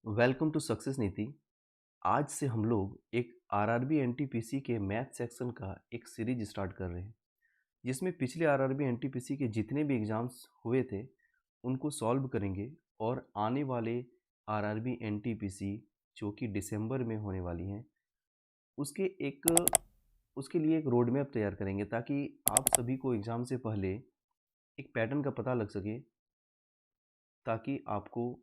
Welcome to success नीति। आज से हम लोग एक आरआरबी एनटीपीसी के मैथ सेक्शन का एक सीरीज स्टार्ट कर रहे हैं, जिसमें पिछले आरआरबी एनटीपीसी के जितने भी एग्ज़ाम्स हुए थे उनको सॉल्व करेंगे और आने वाले आरआरबी एनटीपीसी जो कि दिसंबर में होने वाली हैं उसके लिए एक रोड मैप तैयार करेंगे, ताकि आप सभी को एग्ज़ाम से पहले एक पैटर्न का पता लग सके, ताकि आपको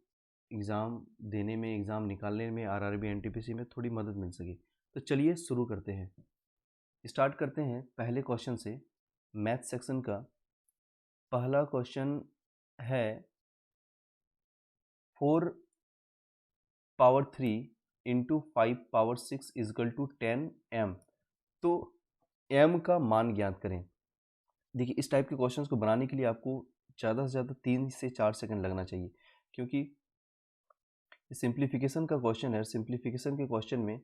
एग्ज़ाम निकालने में आरआरबी एनटीपीसी में थोड़ी मदद मिल सके। तो चलिए शुरू करते हैं। स्टार्ट करते हैं पहले क्वेश्चन से। मैथ सेक्शन का पहला क्वेश्चन है 4 power 3 into 5 power 6 equal to 10 m। तो m का मान ज्ञात करें। देखिए, इस टाइप के क्वेश्चंस को बनाने के लिए आपको ज़्यादा से ज़्यादा 3 से 4 सेकंड लगना चाहिए, क्योंकि सिंप्लीफिकेशन का क्वेश्चन है। सिंप्लीफिकेशन के क्वेश्चन में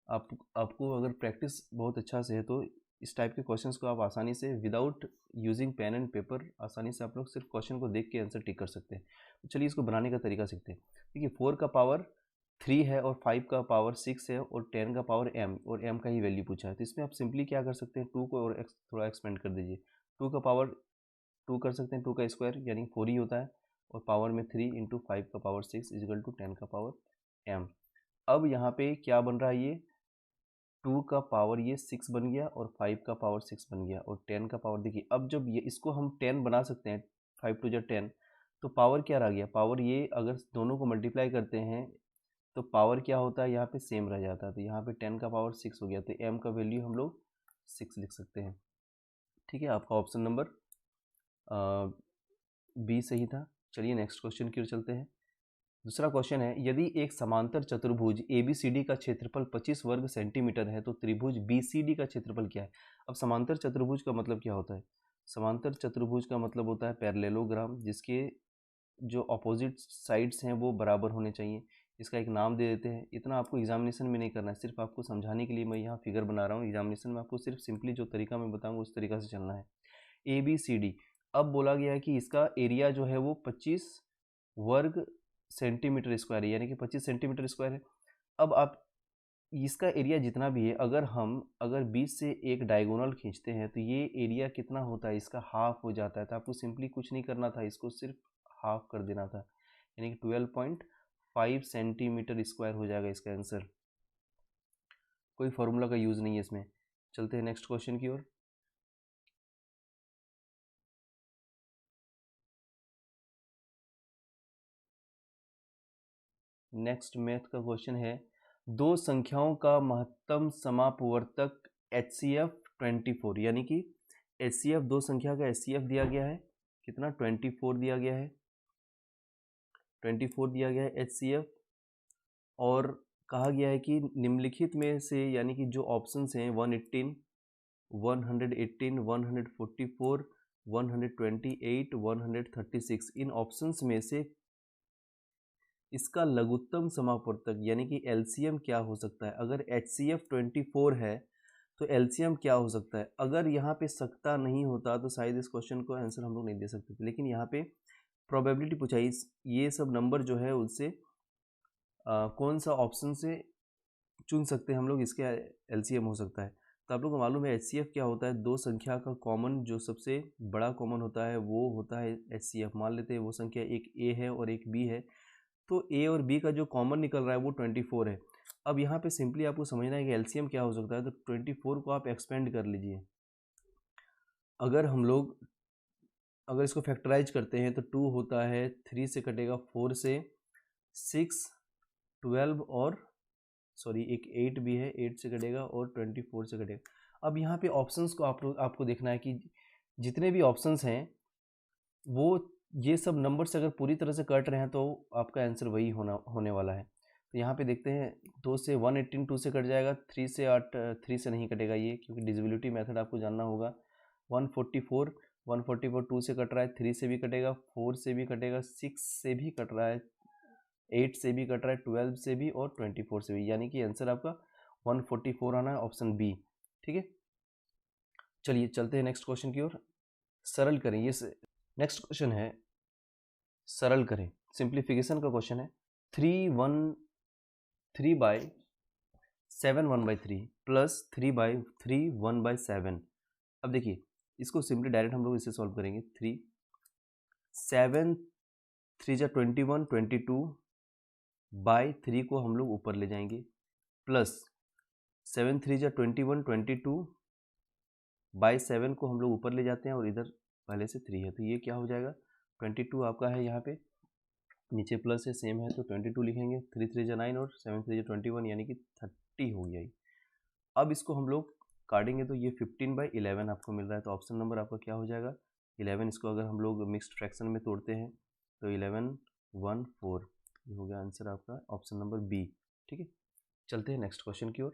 आपको अगर प्रैक्टिस बहुत अच्छा से है तो इस टाइप के क्वेश्चंस को आप आसानी से without using pen and paper आसानी से आप लोग सिर्फ क्वेश्चन को देख के आंसर टिक कर सकते हैं। तो चलिए इसको बनाने का तरीका सीखते हैं। देखिए, 4 का पावर 3 है और 5 का पावर 6 है और 10 का पावर m, और m का ही वैल्यू पूछा है। तो इसमें आप सिंपली क्या कर सकते हैं, 2 को और थोड़ा एक्सपेंड कर दीजिए। 2 का पावर 2 कर सकते हैं, 2 का स्क्वायर यानी 4 ही होता है, और पावर में 3 इंटू 5 का पावर 6 इजिकल टू 10 का पावर m। अब यहाँ पे क्या बन रहा है, ये 2 का पावर ये 6 बन गया और 5 का पावर 6 बन गया और 10 का पावर। देखिए, अब जब ये इसको हम 10 बना सकते हैं, 5 टू जा 10, तो पावर क्या रह गया, पावर ये अगर दोनों को मल्टीप्लाई करते हैं तो पावर क्या होता है, यहाँ पे सेम रह जाता है। तो यहाँ पे 10 का पावर 6 हो गया, तो m का वैल्यू हम लोग 6 लिख सकते हैं। ठीक है, आपका ऑप्शन नंबर बी सही था। चलिए नेक्स्ट क्वेश्चन की ओर चलते हैं। दूसरा क्वेश्चन है, यदि एक समांतर चतुर्भुज ABCD का क्षेत्रफल 25 वर्ग सेंटीमीटर है तो त्रिभुज BCD का क्षेत्रफल क्या है। अब समांतर चतुर्भुज का मतलब क्या होता है? समांतर चतुर्भुज का मतलब होता है पैरेललोग्राम, जिसके जो अपोजिट साइड्स हैं वो बराबर होने चाहिए। इसका एक नाम दे देते हैं। इतना आपको एग्जामिनेशन में नहीं करना है, सिर्फ आपको समझाने के लिए मैं यहाँ फिगर बना रहा हूँ। एग्जामिनेशन में आपको सिर्फ सिंपली जो तरीका मैं बताऊँगा उस तरीका से चलना है। ABCD, अब बोला गया है कि इसका एरिया जो है वो 25 वर्ग सेंटीमीटर स्क्वायर है, यानी कि 25 सेंटीमीटर स्क्वायर है। अब आप इसका एरिया जितना भी है, अगर 20 से एक डायगोनल खींचते हैं तो ये एरिया कितना होता है, इसका हाफ हो जाता है। तो आपको सिंपली कुछ नहीं करना था, इसको सिर्फ हाफ कर देना था, यानी कि 12.5 सेंटीमीटर स्क्वायर हो जाएगा इसका आंसर। कोई फॉर्मूला का यूज़ नहीं है इसमें। चलते हैं नेक्स्ट क्वेश्चन की ओर। नेक्स्ट मैथ का क्वेश्चन है, दो संख्याओं का महत्तम समापवर्तक HCF 24, यानी कि HCF, दो संख्या का HCF दिया गया है कितना, 24 दिया गया है, 24 दिया गया है HCF। और कहा गया है कि निम्नलिखित में से, यानी कि जो ऑप्शंस हैं 118, 118, 144, 128, 136, इन ऑप्शंस में से इसका लघुत्तम समापवर्तक यानी कि LCM क्या हो सकता है। अगर HCF 24 है तो LCM क्या हो सकता है। अगर यहाँ पे सकता नहीं होता तो शायद इस क्वेश्चन को आंसर हम लोग नहीं दे सकते थे, लेकिन यहाँ पे प्रोबेबिलिटी पूछा, ये सब नंबर जो है उससे कौन सा ऑप्शन से चुन सकते हैं हम लोग, इसके LCM हो सकता है। तो आप लोग को मालूम है HCF क्या होता है, दो संख्या का कॉमन, जो सबसे बड़ा कॉमन होता है वो होता है HCF। मान लेते हैं वो संख्या एक A है और एक B है, तो A और B का जो कॉमन निकल रहा है वो 24 है। अब यहाँ पे सिंपली आपको समझना है कि LCM क्या हो सकता है। तो 24 को आप एक्सपेंड कर लीजिए। अगर इसको फैक्टराइज करते हैं तो 2 होता है, 3 से कटेगा, 4 से 6, 12 और सॉरी एक 8 भी है, 8 से कटेगा और 24 से कटेगा। अब यहाँ पे ऑप्शंस को आपको देखना है कि जितने भी ऑप्शंस हैं वो ये सब नंबर से अगर पूरी तरह से कट रहे हैं तो आपका आंसर वही होने वाला है। तो यहाँ पे देखते हैं, 2 से 118 2 से कट जाएगा, 3 से 8 3 से नहीं कटेगा ये, क्योंकि डिजिबिलिटी मेथड आपको जानना होगा। 144 2 से कट रहा है, 3 से भी कटेगा, 4 से भी कटेगा, 6 से भी कट रहा है, 8 से भी कट रहा है, 12 से भी और 24 से भी, यानी कि आंसर आपका 144 आना है, ऑप्शन बी। ठीक है, चलिए चलते हैं नेक्स्ट क्वेश्चन की ओर। सरल करें ये नेक्स्ट क्वेश्चन है, सरल करें, सिंप्लीफिकेशन का क्वेश्चन है। 3, 1, 3/7 1/3 प्लस 3/3 1/7। अब देखिए इसको सिंपली डायरेक्ट हम लोग इसे सॉल्व करेंगे। 7 3 जा 21 22/3 को हम लोग ऊपर ले जाएंगे, प्लस 7 3 जा 21 22/7 को हम लोग ऊपर ले जाते हैं और इधर पहले से 3 है तो ये क्या हो जाएगा 22 आपका है यहाँ पे, नीचे प्लस है सेम है तो 22 लिखेंगे। 3 3 जा 9 और 7 3 जा 21 यानी कि 30 हो गया। अब इसको हम लोग काटेंगे तो ये 15/11 आपको मिल रहा है तो ऑप्शन नंबर आपका क्या हो जाएगा 11। इसको अगर हम लोग मिक्स्ड फ्रैक्शन में तोड़ते हैं तो 11 1 4 ये हो गया आंसर आपका ऑप्शन नंबर बी। ठीक है, चलते हैं नेक्स्ट क्वेश्चन की ओर।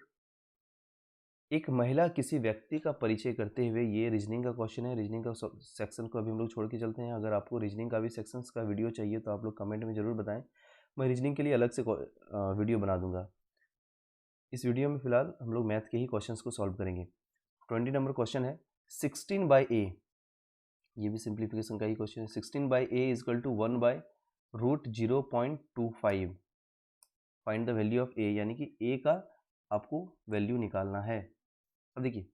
एक महिला किसी व्यक्ति का परिचय करते हुए, ये रीजनिंग का क्वेश्चन है। रीजनिंग का सेक्शन को अभी हम लोग छोड़ के चलते हैं। अगर आपको रीजनिंग का भी सेक्शंस का वीडियो चाहिए तो आप लोग कमेंट में ज़रूर बताएं, मैं रीजनिंग के लिए अलग से वीडियो बना दूंगा। इस वीडियो में फिलहाल हम लोग मैथ के ही क्वेश्चंस को सॉल्व करेंगे। 20 नंबर क्वेश्चन है 16/a, ये भी सिंप्लीफिकेशन का ही क्वेश्चन है। 16/a is equal to 1/√0.25 find the value of a, यानी कि a का आपको वैल्यू निकालना है। अब देखिए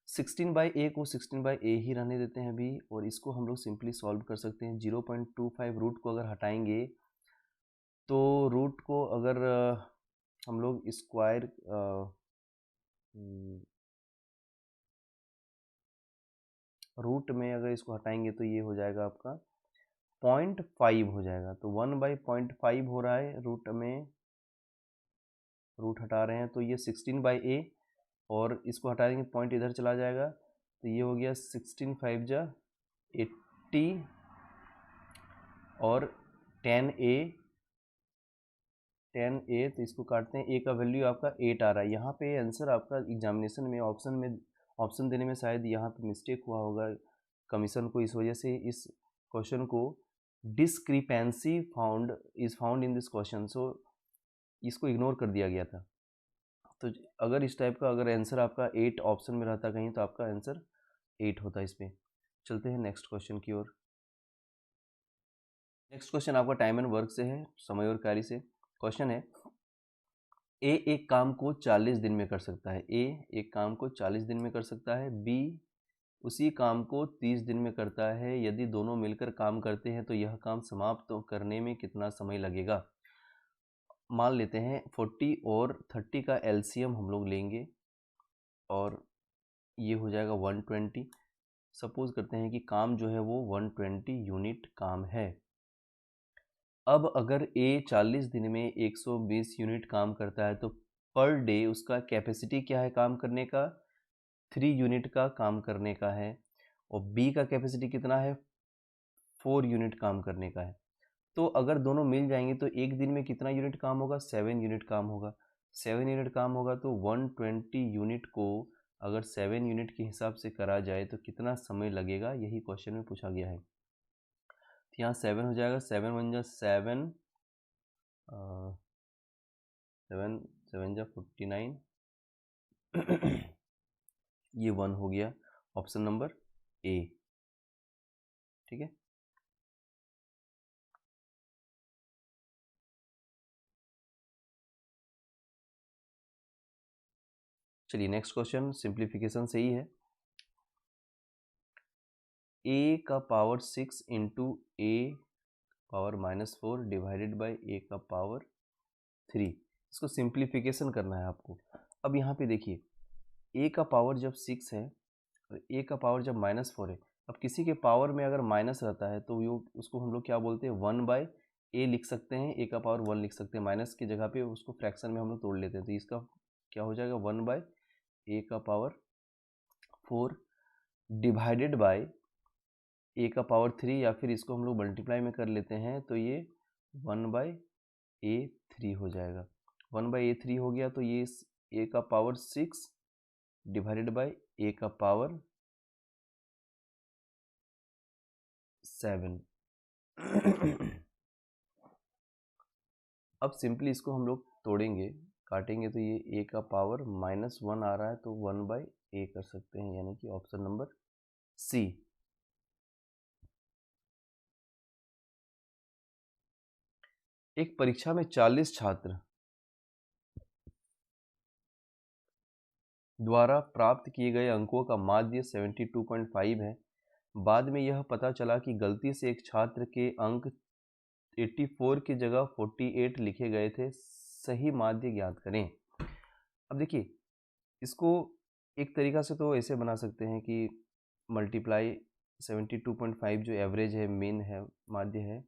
16/a को 16/a ही रहने देते हैं अभी, और इसको हम लोग सिंपली सॉल्व कर सकते हैं। 0.25 रूट को अगर हटाएंगे तो रूट को अगर हम लोग स्क्वायर रूट में अगर इसको हटाएंगे तो ये हो जाएगा आपका 0.5 हो जाएगा। तो 1/0.5 हो रहा है, रूट में रूट हटा रहे हैं तो ये 16/a, और इसको हटा देंगे पॉइंट इधर चला जाएगा तो ये हो गया 16 5 जा 80 और 10a तो इसको काटते हैं, a का वैल्यू आपका 8 आ रहा है। यहाँ पे आंसर आपका एग्जामिनेशन में ऑप्शन देने में शायद यहाँ पे मिस्टेक हुआ होगा कमीशन को, इस वजह से इस क्वेश्चन को discrepancy is found in this question, so इसको इग्नोर कर दिया गया था। तो अगर इस टाइप का अगर आंसर आपका 8 ऑप्शन में रहता कहीं तो आपका आंसर 8 होता इसमें। चलते हैं नेक्स्ट क्वेश्चन की ओर। नेक्स्ट क्वेश्चन आपका टाइम एंड वर्क से है, समय और कार्य से। क्वेश्चन है ए एक काम को 40 दिन में कर सकता है, ए एक काम को 40 दिन में कर सकता है, बी उसी काम को 30 दिन में करता है। यदि दोनों मिलकर काम करते हैं तो यह काम समाप्त करने में कितना समय लगेगा। मान लेते हैं 40 और 30 का एलसीएम हम लोग लेंगे और ये हो जाएगा 120। सपोज करते हैं कि काम जो है वो 120 यूनिट काम है। अब अगर ए 40 दिन में 120 यूनिट काम करता है तो पर डे उसका कैपेसिटी क्या है काम करने का, 3 यूनिट का काम करने का है, और बी का कैपेसिटी कितना है 4 यूनिट काम करने का है। तो अगर दोनों मिल जाएंगे तो एक दिन में कितना यूनिट काम होगा 7 यूनिट काम होगा। 7 यूनिट काम होगा तो 120 यूनिट को अगर 7 यूनिट के हिसाब से करा जाए तो कितना समय लगेगा, यही क्वेश्चन में पूछा गया है। तो यहाँ 7 हो जाएगा, 7 1 जा 7 7 7 जा 49 ये 1 हो गया ऑप्शन नंबर ए। ठीक है, चलिए नेक्स्ट क्वेश्चन सिंप्लीफिकेशन से ही है। a का power 6 into a power -4 divided by a का पावर 3, इसको सिंप्लीफिकेशन करना है आपको। अब यहाँ पे देखिए a का पावर जब 6 है और a का पावर जब -4 है, अब किसी के पावर में अगर माइनस रहता है तो यो उसको हम लोग क्या बोलते हैं 1/a लिख सकते हैं, a का पावर 1 लिख सकते हैं। माइनस की जगह पे उसको फ्रैक्शन में हम लोग तोड़ लेते हैं तो इसका क्या हो जाएगा 1/a का पावर 4 डिवाइडेड बाय a का पावर 3, या फिर इसको हम लोग मल्टीप्लाई में कर लेते हैं तो ये 1/a3 हो जाएगा। 1/a3 हो गया तो ये a का पावर 6 डिवाइडेड बाय a का पावर 7। अब सिंपली इसको हम लोग तोड़ेंगे काटेंगे तो ये a का पावर -1 आ रहा है तो 1/a कर सकते हैं, यानी कि ऑप्शन नंबर सी। एक परीक्षा में 40 छात्र द्वारा प्राप्त किए गए अंकों का माध्य 72.5 है। बाद में यह पता चला कि गलती से एक छात्र के अंक 84 की जगह 48 लिखे गए थे। सही माध्य ज्ञात करें। अब देखिए, इसको एक तरीका से तो ऐसे बना सकते हैं कि मल्टीप्लाई 72.5 जो एवरेज है, मेन है, माध्य है,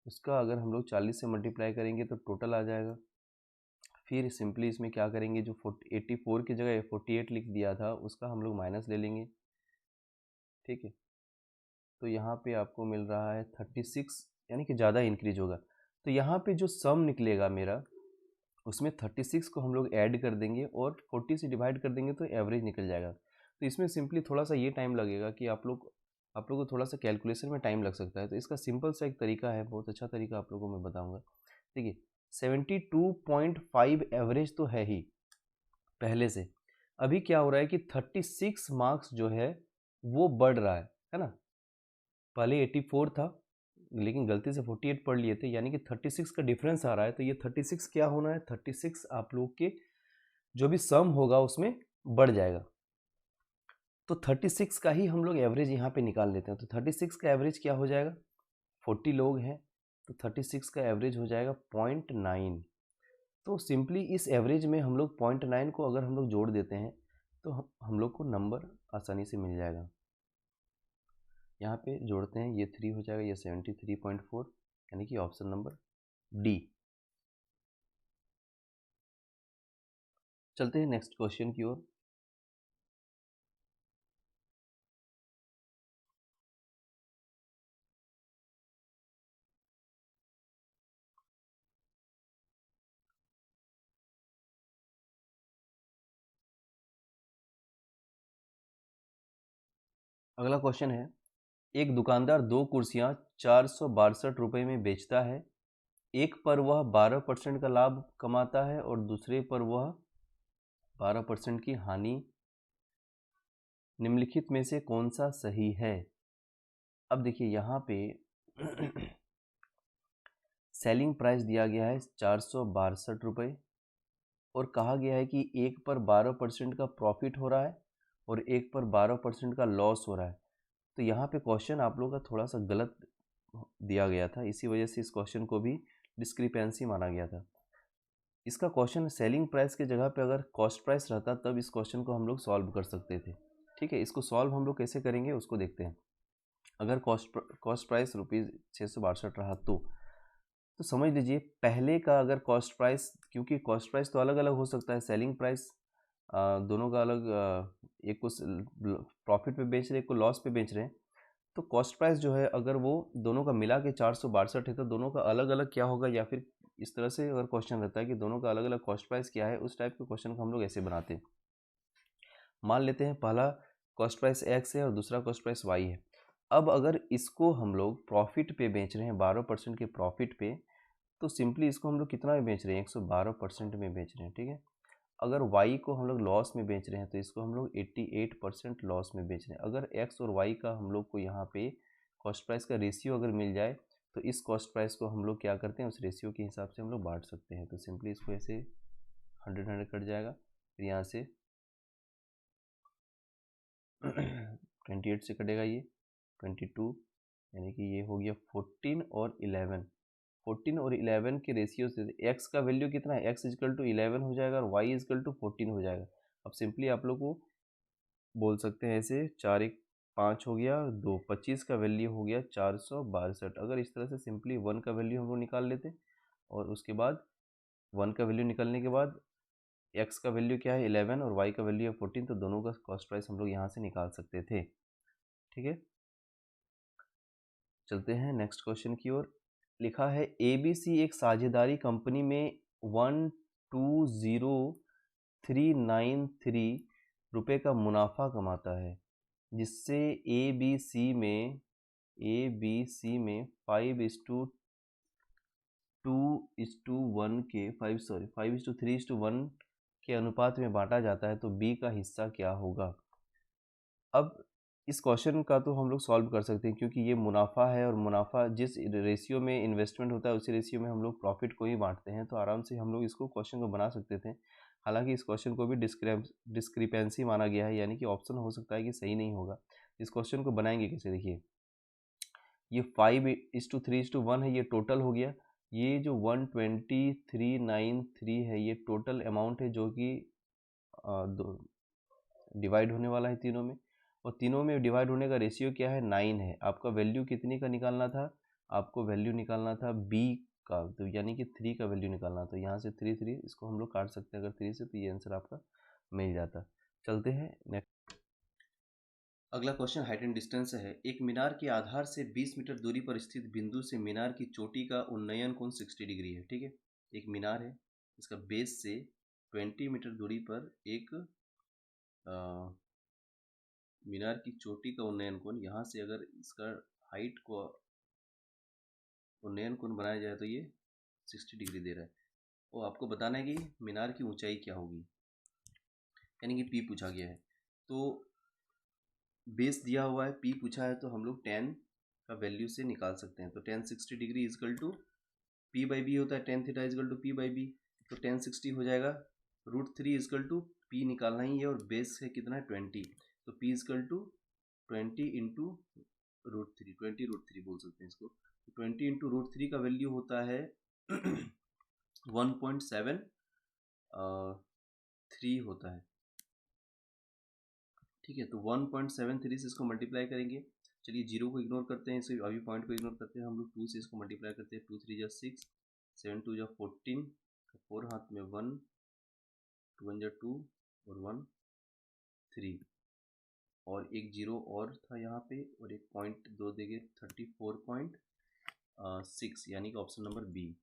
उसका अगर हम लोग 40 से मल्टीप्लाई करेंगे तो टोटल आ जाएगा। फिर सिंपली इसमें क्या करेंगे, जो 84 की जगह 48 लिख दिया था उसका हम लोग माइनस ले लेंगे। ठीक है, तो यहाँ पे आपको मिल रहा है 36, यानी कि ज़्यादा इंक्रीज होगा। तो यहाँ पे जो सम निकलेगा मेरा, उसमें 36 को हम लोग ऐड कर देंगे और 40 से डिवाइड कर देंगे तो एवरेज निकल जाएगा। तो इसमें सिंपली थोड़ा सा ये टाइम लगेगा कि आप लोग को थोड़ा सा कैलकुलेशन में टाइम लग सकता है। तो इसका सिंपल सा एक तरीका है, बहुत अच्छा तरीका आप लोगों को मैं बताऊंगा। देखिए, 72.5 एवरेज तो है ही पहले से। अभी क्या हो रहा है कि 36 मार्क्स जो है वो बढ़ रहा है ना। पहले 84 था लेकिन गलती से 48 पढ़ लिए थे, यानी कि 36 का डिफरेंस आ रहा है। तो ये 36 क्या होना है, 36 आप लोग के जो भी सम होगा उसमें बढ़ जाएगा। तो 36 का ही हम लोग एवरेज यहाँ पे निकाल लेते हैं। तो 36 का एवरेज क्या हो जाएगा, 40 लोग हैं तो 36 का एवरेज हो जाएगा 0.9। तो सिंपली इस एवरेज में हम लोग 0.9 को अगर हम लोग जोड़ देते हैं तो हम लोग को नंबर आसानी से मिल जाएगा। यहाँ पे जोड़ते हैं, ये 3 हो जाएगा, ये 73.4, यानी कि ऑप्शन नंबर डी। चलते हैं नेक्स्ट क्वेश्चन की ओर। अगला क्वेश्चन है, एक दुकानदार 2 कुर्सियां 462 रुपये में बेचता है। एक पर वह 12% का लाभ कमाता है और दूसरे पर वह 12% की हानि। निम्नलिखित में से कौन सा सही है। अब देखिए, यहाँ पे सेलिंग प्राइस दिया गया है 462 रुपये और कहा गया है कि एक पर 12% का प्रॉफिट हो रहा है और एक पर 12% का लॉस हो रहा है। तो यहाँ पे क्वेश्चन आप लोगों का थोड़ा सा गलत दिया गया था, इसी वजह से इस क्वेश्चन को भी डिस्क्रिपेंसी माना गया था। इसका क्वेश्चन प्राइस प्राइस के जगह पे अगर कॉस्ट प्राइस रहता तब इस क्वेश्चन को हम लोग सॉल्व कर सकते थे। ठीक है, इसको सॉल्व हम लोग कैसे करेंगे उसको देखते हैं। अगर कॉस्ट प्राइस ₹662 रहा तो समझ लीजिए पहले का अगर कॉस्ट प्राइस, क्योंकि कॉस्ट प्राइस तो अलग अलग हो सकता है, सेलिंग प्राइस दोनों का अलग, एक को प्रॉफिट पे बेच रहे हैं, एक को लॉस पे बेच रहे हैं। तो कॉस्ट प्राइस जो है अगर वो दोनों का मिला के 462 है तो दोनों का अलग अलग क्या होगा, या फिर इस तरह से अगर क्वेश्चन रहता है कि दोनों का अलग अलग कॉस्ट प्राइस क्या है, उस टाइप के क्वेश्चन को हम लोग ऐसे बनाते हैं। मान लेते हैं पहला कॉस्ट प्राइस एक्स है और दूसरा कॉस्ट प्राइस वाई है। अब अगर इसको हम लोग प्रॉफिट पे बेच रहे हैं 12% के प्रॉफिट पे, तो सिंपली इसको हम लोग कितना में बेच रहे हैं, 112% में बेच रहे हैं। ठीक है, अगर y को हम लोग लॉस में बेच रहे हैं तो इसको हम लोग 88% लॉस में बेच रहे हैं। अगर x और y का हम लोग को यहाँ पे कॉस्ट प्राइस का रेशियो अगर मिल जाए तो इस कॉस्ट प्राइस को हम लोग क्या करते हैं, उस रेशियो के हिसाब से हम लोग बांट सकते हैं। तो सिंपली इसको ऐसे 100 कट जाएगा, फिर यहाँ से 28 से कटेगा ये 22, यानी कि ये हो गया 14 और 11। 14 और 11 के रेशियो से x का वैल्यू कितना है, x इजकल टू 11 हो जाएगा और y इजकल टू 14 हो जाएगा। अब सिंपली आप लोग को बोल सकते हैं ऐसे, 4 1 5 हो गया, 2 25 का वैल्यू हो गया 462। अगर इस तरह से सिंपली 1 का वैल्यू हम लोग निकाल लेते और उसके बाद 1 का वैल्यू निकालने के बाद x का वैल्यू क्या है 11 और y का वैल्यू है 14, तो दोनों का कॉस्ट प्राइस हम लोग यहाँ से निकाल सकते थे। ठीक है, चलते हैं नेक्स्ट क्वेश्चन की ओर। लिखा है ABC एक साझेदारी कंपनी में 120,393 रुपये का मुनाफा कमाता है, जिससे ABC में 5:1 के 5:3:1 के अनुपात में बांटा जाता है, तो B का हिस्सा क्या होगा। अब इस क्वेश्चन का तो हम लोग सॉल्व कर सकते हैं, क्योंकि ये मुनाफा है और मुनाफा जिस रेशियो में इन्वेस्टमेंट होता है उसी रेशियो में हम लोग प्रॉफिट को ही बांटते हैं, तो आराम से हम लोग इसको क्वेश्चन को बना सकते थे। हालांकि इस क्वेश्चन को भी डिस्क्रिपेंसी माना गया है, यानी कि ऑप्शन हो सकता है कि सही नहीं होगा। इस क्वेश्चन को बनाएंगे कैसे, देखिए ये 5:3:1 है, ये टोटल हो गया। ये जो 12393 है ये टोटल अमाउंट है जो कि डिवाइड होने वाला है तीनों में, और तीनों में डिवाइड होने का रेशियो क्या है, 9 है। आपका वैल्यू कितनी का निकालना था, आपको वैल्यू निकालना था बी का, तो यानी कि 3 का वैल्यू निकालना था। यहाँ से 3 इसको हम लोग काट सकते हैं अगर 3 से, तो ये आंसर आपका मिल जाता। चलते हैं नेक्स्ट। अगला क्वेश्चन हाइट एंड डिस्टेंस है। एक मीनार के आधार से 20 मीटर दूरी पर स्थित बिंदु से मीनार की चोटी का उन्नयन कोण 60 डिग्री है। ठीक है, एक मीनार है, इसका बेस से 20 मीटर दूरी पर एक मीनार की चोटी का उन्नयन कोण, यहाँ से अगर इसका हाइट को उन्नयन कोण बनाया जाए तो ये 60 डिग्री दे रहा है। और आपको बताना है कि मीनार की ऊंचाई क्या होगी, यानी कि पी पूछा गया है। तो बेस दिया हुआ है, पी पूछा है, तो हम लोग 10 का वैल्यू से निकाल सकते हैं। तो 10 60 degree equal to P by B होता है, 10 theta equal to P by B, तो 10 60 हो जाएगा। √3 इजकल टू पी निकालना ही है, और बेस है कितना है 20, तो पी इजकल टू 20 इंटू √3, 20 √3 बोल सकते हैं इसको। तो 20 इंटू √3 का वैल्यू होता है 1.73 होता है। ठीक है, तो 1.73 से इसको मल्टीप्लाई करेंगे। चलिए जीरो को इग्नोर करते हैं, इसे अभी पॉइंट को इग्नोर करते हैं, हम लोग 2 से इसको मल्टीप्लाई करते हैं। 2 3 जा 6, 7 2 जा 14, 4 हाथ में 1, 2 1 जा 2 और 1 3, और एक जीरो और था यहाँ पे, और एक पॉइंट 2 देंगे 34.6, यानी कि ऑप्शन नंबर बी।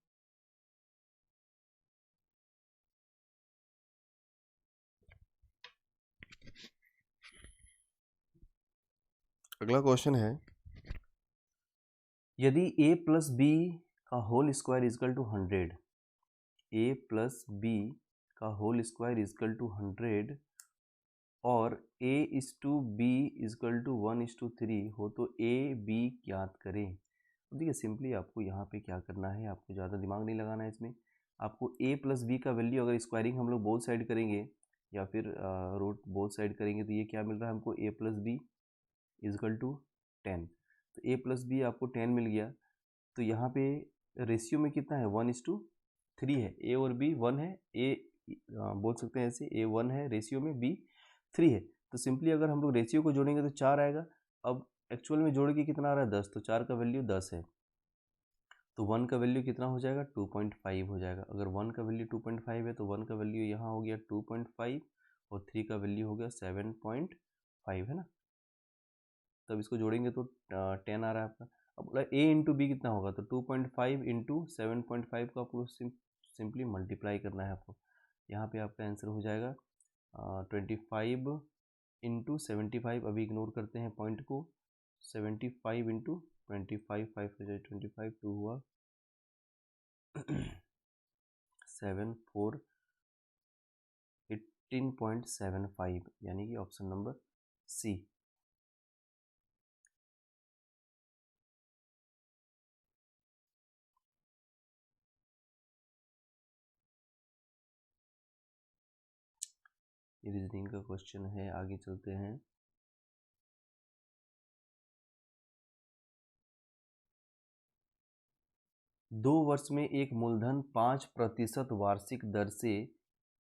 अगला क्वेश्चन है, यदि a प्लस बी का whole square equal to 100, a plus B का होल स्क्वायर इजकल टू 100 और a is to B equal to 1:3 हो, तो a b ज्ञात करें। तो देखिए सिंपली आपको यहाँ पे क्या करना है, आपको ज़्यादा दिमाग नहीं लगाना है इसमें। आपको a प्लस बी का वैल्यू अगर स्क्वायरिंग हम लोग बोथ साइड करेंगे या फिर रूट बोथ साइड करेंगे, तो ये क्या मिल रहा है हमको, a plus B equal to 10। तो a प्लस बी आपको 10 मिल गया। तो यहाँ पे रेशियो में कितना है, 1:3 है। a और b 1 है, a बोल सकते हैं ऐसे, a 1 है रेशियो में, b 3 है। तो सिंपली अगर हम लोग रेशियो को जोड़ेंगे तो 4 आएगा। अब एक्चुअल में जोड़ के कितना आ रहा है, 10, तो 4 का वैल्यू 10 है। तो 1 का वैल्यू कितना हो जाएगा, 2.5 हो जाएगा। अगर 1 का वैल्यू 2.5 है तो 1 का वैल्यू यहाँ हो गया 2.5 और 3 का वैल्यू हो गया 7.5, है ना। तब इसको जोड़ेंगे तो 10 आ रहा है आपका। अब बोला a इंटू बी कितना होगा, तो 2.5 इंटू 7.5 को आपको सिंपली मल्टीप्लाई करना है आपको। यहाँ पे आपका आंसर हो जाएगा 25 इंटू 75, अभी इग्नोर करते हैं पॉइंट को। 75 इंटू 25, 5 हो जाए 25, 2 हुआ 7 4 18.75, यानी कि ऑप्शन नंबर सी। ये रीजनिंग का क्वेश्चन है, आगे चलते हैं। दो वर्ष में एक मूलधन 5% वार्षिक दर से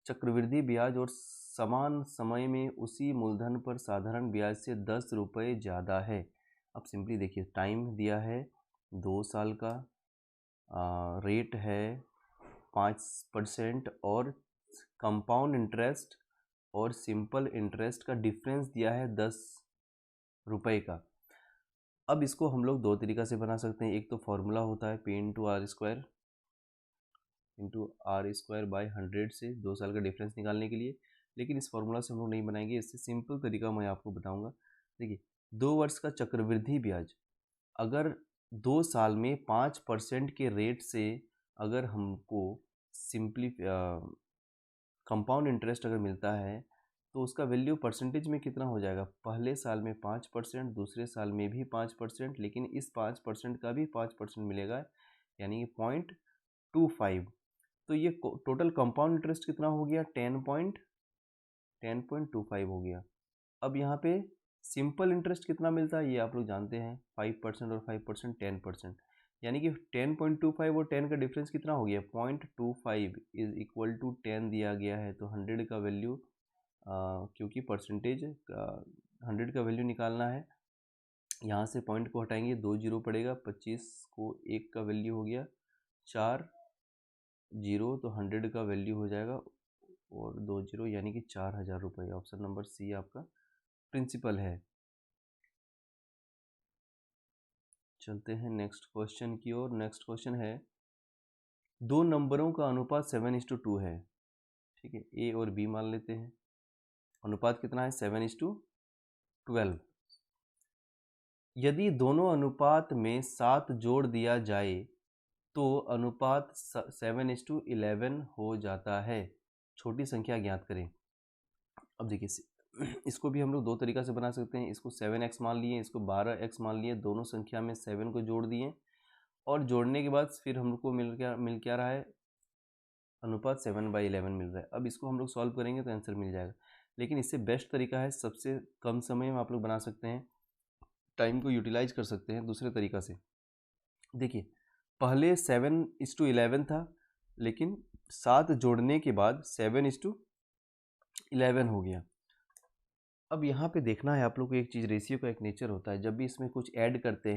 चक्रवृद्धि ब्याज और समान समय में उसी मूलधन पर साधारण ब्याज से 10 रुपये ज़्यादा है। अब सिंपली देखिए, टाइम दिया है 2 साल का, रेट है 5% और कंपाउंड इंटरेस्ट और सिंपल इंटरेस्ट का डिफरेंस दिया है 10 रुपये का। अब इसको हम लोग दो तरीक़ा से बना सकते हैं। एक तो फॉर्मूला होता है P into R square by 100 से 2 साल का डिफरेंस निकालने के लिए, लेकिन इस फॉर्मूला से हम लोग नहीं बनाएंगे। इससे सिंपल तरीका मैं आपको बताऊंगा। देखिए, 2 वर्ष का चक्रवृद्धि ब्याज अगर 2 साल में 5% के रेट से अगर हमको सिंपली कंपाउंड इंटरेस्ट अगर मिलता है तो उसका वैल्यू परसेंटेज में कितना हो जाएगा, पहले साल में 5%, दूसरे साल में भी 5%, लेकिन इस 5% का भी 5% मिलेगा, यानी कि 0.25। तो ये टोटल कंपाउंड इंटरेस्ट कितना हो गया, 10.25 हो गया। अब यहाँ पे सिंपल इंटरेस्ट कितना मिलता है ये आप लोग जानते हैं, 5% और 5% 10%, यानी कि 10.25 और 10 का डिफरेंस कितना हो गया, 0.25 इज इक्वल टू 10 दिया गया है। तो 100 का वैल्यू क्योंकि परसेंटेज 100 का वैल्यू निकालना है, यहाँ से पॉइंट को हटाएंगे, 2 जीरो पड़ेगा, 25 को 1 का वैल्यू हो गया 4 जीरो, तो 100 का वैल्यू हो जाएगा और 2 जीरो यानी कि 4000 रुपये। ऑप्शन नंबर सी आपका प्रिंसिपल है। चलते हैं नेक्स्ट क्वेश्चन की ओर। नेक्स्ट क्वेश्चन है, दो नंबरों का अनुपात 7:2 है, ठीक है, ए और बी मान लेते हैं। अनुपात कितना है, 7:12। यदि दोनों अनुपात में 7 जोड़ दिया जाए तो अनुपात 7:11 हो जाता है। छोटी संख्या ज्ञात करें। अब देखिए इसको भी हम लोग दो तरीका से बना सकते हैं। इसको 7x मान लिए, इसको 12x मान लिए, दोनों संख्या में 7 को जोड़ दिए और जोड़ने के बाद फिर हम लोग को मिल क्या रहा है, अनुपात 7/11 मिल रहा है। अब इसको हम लोग सॉल्व करेंगे तो आंसर मिल जाएगा, लेकिन इससे बेस्ट तरीका है, सबसे कम समय में आप लोग बना सकते हैं, टाइम को यूटिलाइज कर सकते हैं दूसरे तरीका से। देखिए पहले 7:11 था, लेकिन 7 जोड़ने के बाद 7:11 हो गया। अब यहाँ पे देखना है आप लोग को एक चीज़, रेशियो का एक नेचर होता है, जब भी इसमें कुछ ऐड करते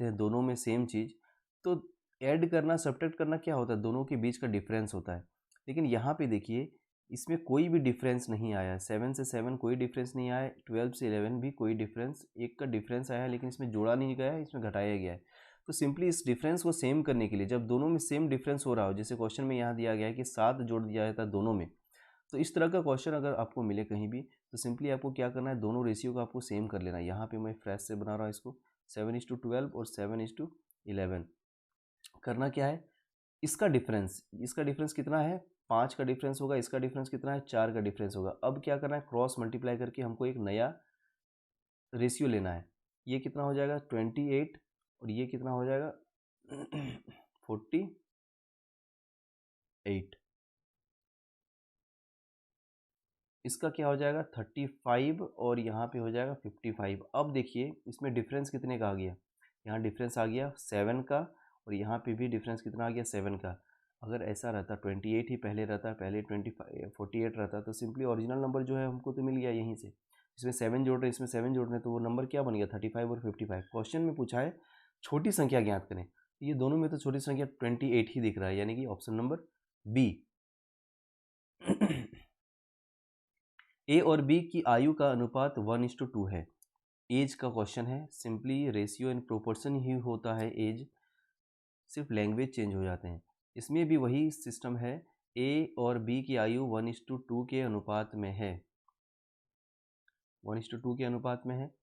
हैं दोनों में सेम चीज़, तो ऐड करना सब्ट्रैक्ट करना क्या होता है, दोनों के बीच का डिफरेंस होता है। लेकिन यहाँ पे देखिए इसमें कोई भी डिफरेंस नहीं आया, 7 से 7 कोई डिफरेंस नहीं आया, 12 से 11 भी कोई डिफरेंस, एक का डिफरेंस आया लेकिन इसमें जोड़ा नहीं गया है, इसमें घटाया गया है। तो सिंपली इस डिफरेंस को सेम करने के लिए, जब दोनों में सेम डिफरेंस हो रहा हो, जैसे क्वेश्चन में यहाँ दिया गया है कि 7 जोड़ दिया जाता है दोनों में, तो इस तरह का क्वेश्चन अगर आपको मिले कहीं भी, तो सिंपली आपको क्या करना है, दोनों रेशियो को आपको सेम कर लेना है। यहाँ पे मैं फ्रेश से बना रहा हूँ इसको, 7:12 और 7:11। करना क्या है, इसका डिफरेंस कितना है, 5 का डिफरेंस होगा, इसका डिफरेंस कितना है, 4 का डिफरेंस होगा। अब क्या करना है, क्रॉस मल्टीप्लाई करके हमको एक नया रेशियो लेना है। ये कितना हो जाएगा, 28, और ये कितना हो जाएगा 48। इसका क्या हो जाएगा 35 और यहाँ पे हो जाएगा 55। अब देखिए इसमें डिफरेंस कितने का आ गया, यहाँ डिफरेंस आ गया 7 का, और यहाँ पे भी डिफरेंस कितना आ गया 7 का। अगर ऐसा रहता 28 ही पहले रहता, पहले 48 रहता, तो सिंपली ओरिजिनल नंबर जो है हमको तो मिल गया यहीं से। इसमें 7 जोड़ रहे, इसमें 7 जोड़ रहे, तो वो नंबर क्या बन गया 35 और 55। क्वेश्चन में पूछा है छोटी संख्या ज्ञात करें, ये दोनों में तो छोटी संख्या 28 ही दिख रहा है, यानी कि ऑप्शन नंबर बी। ए और बी की आयु का अनुपात 1:2 है। एज का क्वेश्चन है, सिंपली रेशियो इन प्रोपोर्शन ही होता है एज, सिर्फ लैंग्वेज चेंज हो जाते हैं। इसमें भी वही सिस्टम है, ए और बी की आयु 1:2 के अनुपात में है, 1:2 के अनुपात में है।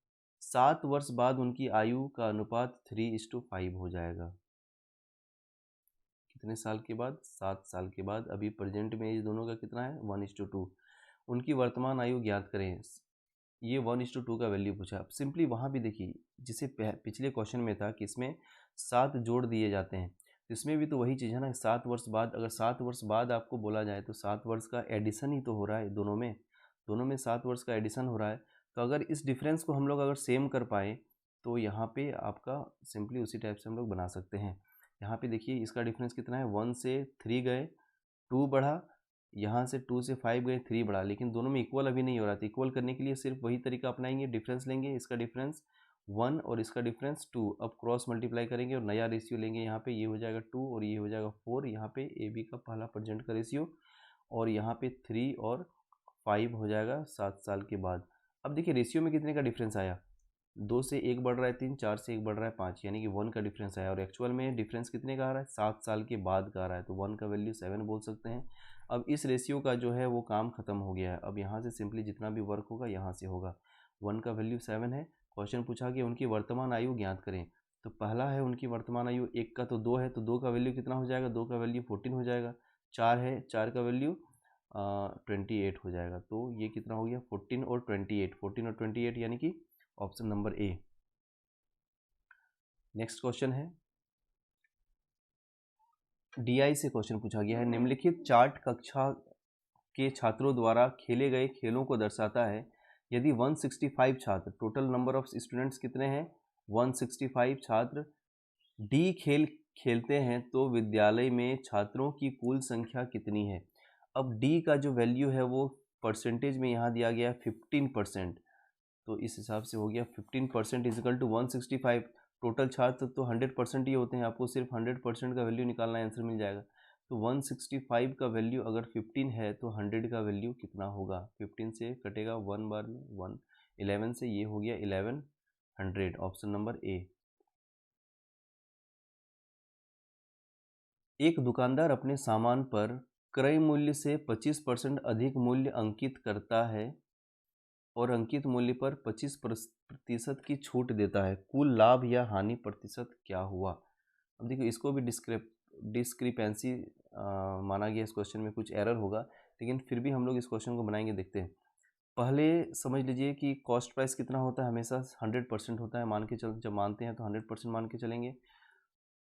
7 वर्ष बाद उनकी आयु का अनुपात 3:5 हो जाएगा। कितने साल के बाद, 7 साल के बाद। अभी प्रेजेंट में एज दोनों का कितना है 1:2। उनकी वर्तमान आयु ज्ञात करें, ये 1:2 का वैल्यू पूछा। अब सिंपली वहाँ भी देखिए, जिसे पिछले क्वेश्चन में था कि इसमें 7 जोड़ दिए जाते हैं, तो इसमें भी तो वही चीज़ है ना, 7 वर्ष बाद, अगर 7 वर्ष बाद आपको बोला जाए तो 7 वर्ष का एडिशन ही तो हो रहा है दोनों में 7 वर्ष का एडिशन हो रहा है। तो अगर इस डिफरेंस को हम लोग अगर सेम कर पाए तो यहाँ पे आपका सिंपली उसी टाइप से हम लोग बना सकते हैं। यहाँ पे देखिए इसका डिफरेंस कितना है, 1 से 3 गए, 2 बढ़ा, यहाँ से 2 से 5 गए, 3 बढ़ा, लेकिन दोनों में इक्वल अभी नहीं हो रहा था। इक्वल करने के लिए सिर्फ वही तरीका अपनाएंगे, डिफरेंस लेंगे, इसका डिफरेंस 1 और इसका डिफरेंस 2, अब क्रॉस मल्टीप्लाई करेंगे और नया रेशियो लेंगे। यहाँ पे ये हो जाएगा 2 और ये हो जाएगा 4, यहाँ पे ए बी का पहला प्रेजेंट का रेशियो, और यहाँ पे 3 और 5 हो जाएगा 7 साल के बाद। अब देखिए रेशियो में कितने का डिफरेंस आया, 2 से 1 बढ़ रहा है 3, 4 से 1 बढ़ रहा है 5, यानी कि 1 का डिफरेंस आया, और एक्चुअल में डिफरेंस कितने का आ रहा है, 7 साल के बाद का आ रहा है, तो 1 का वैल्यू 7 बोल सकते हैं। अब इस रेशियो का जो है वो काम खत्म हो गया है। अब यहाँ से सिंपली जितना भी वर्क होगा यहाँ से होगा। 1 का वैल्यू 7 है। क्वेश्चन पूछा कि उनकी वर्तमान आयु ज्ञात करें, तो पहला है उनकी वर्तमान आयु, 1 का तो 2 है, तो 2 का वैल्यू कितना हो जाएगा, 2 का वैल्यू 14 हो जाएगा। 4 है, 4 का वैल्यू 28 हो जाएगा। तो ये कितना हो गया 14 और 28, 14 और 28 यानी कि option number A. Next question है डीआई से क्वेश्चन पूछा गया है, निम्नलिखित चार्ट कक्षा के छात्रों द्वारा खेले गए खेलों को दर्शाता है। यदि 165 छात्र, टोटल नंबर ऑफ स्टूडेंट्स कितने हैं 165 छात्र डी खेल खेलते हैं तो विद्यालय में छात्रों की कुल संख्या कितनी है। अब डी का जो वैल्यू है वो परसेंटेज में यहाँ दिया गया है 15%, तो इस हिसाब से हो गया 15% इजिकल टू 165। टोटल छात्र तो 100% ही होते हैं, आपको सिर्फ 100% का वैल्यू निकालना है, आंसर मिल जाएगा। तो 165 का वैल्यू अगर 15 है तो 100 का वैल्यू कितना होगा, 15 से कटेगा 1 बार में 1, 11 से ये हो गया 1100, ऑप्शन नंबर ए। एक दुकानदार अपने सामान पर क्रय मूल्य से 25% अधिक मूल्य अंकित करता है और अंकित मूल्य पर 25% की छूट देता है, कुल लाभ या हानि प्रतिशत क्या हुआ। अब देखो इसको भी डिस्क्रिपेंसी माना गया, इस क्वेश्चन में कुछ एरर होगा, लेकिन फिर भी हम लोग इस क्वेश्चन को बनाएंगे, देखते हैं। पहले समझ लीजिए कि कॉस्ट प्राइस कितना होता है, हमेशा 100% होता है, मान के चल, जब मानते हैं तो 100% मान के चलेंगे।